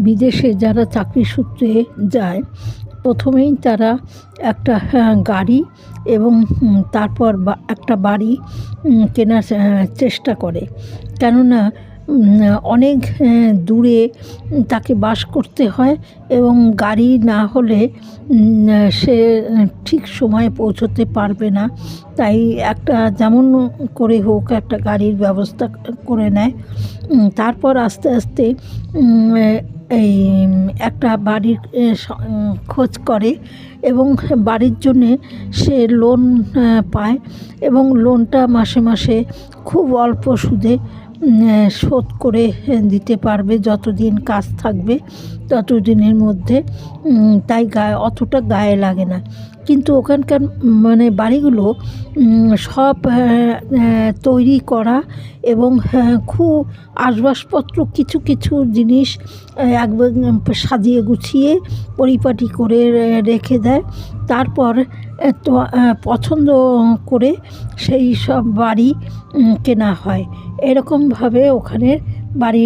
বিদেশে যারা চাকরি সূত্রে যায় প্রথমেই তারা একটা গাড়ি এবং তারপর একটা বাড়ি কেনার চেষ্টা করে। কেননা অনেক দূরে তাকে বাস করতে হয় এবং গাড়ি না হলে সে ঠিক সময়ে পৌঁছতে পারবে না। তাই একটা যেমন করে হোক একটা গাড়ির ব্যবস্থা করে নেয়। তারপর আস্তে আস্তে এই একটা বাড়ির খোঁজ করে এবং বাড়ির জন্যে সে লোন পায় এবং লোনটা মাসে মাসে খুব অল্প সুদে শোধ করে দিতে পারবে যতদিন কাজ থাকবে ততদিনের মধ্যে। তাই অতটা গায়ে লাগে না। কিন্তু ওখানকার মানে বাড়িগুলো সব তৈরি করা এবং খুব আসবাবপত্র কিছু কিছু জিনিস একবার সাজিয়ে গুছিয়ে পরিপাটি করে রেখে দেয়। তারপর তো পছন্দ করে সেই সব বাড়ি কেনা হয়। এরকমভাবে ওখানে বাড়ি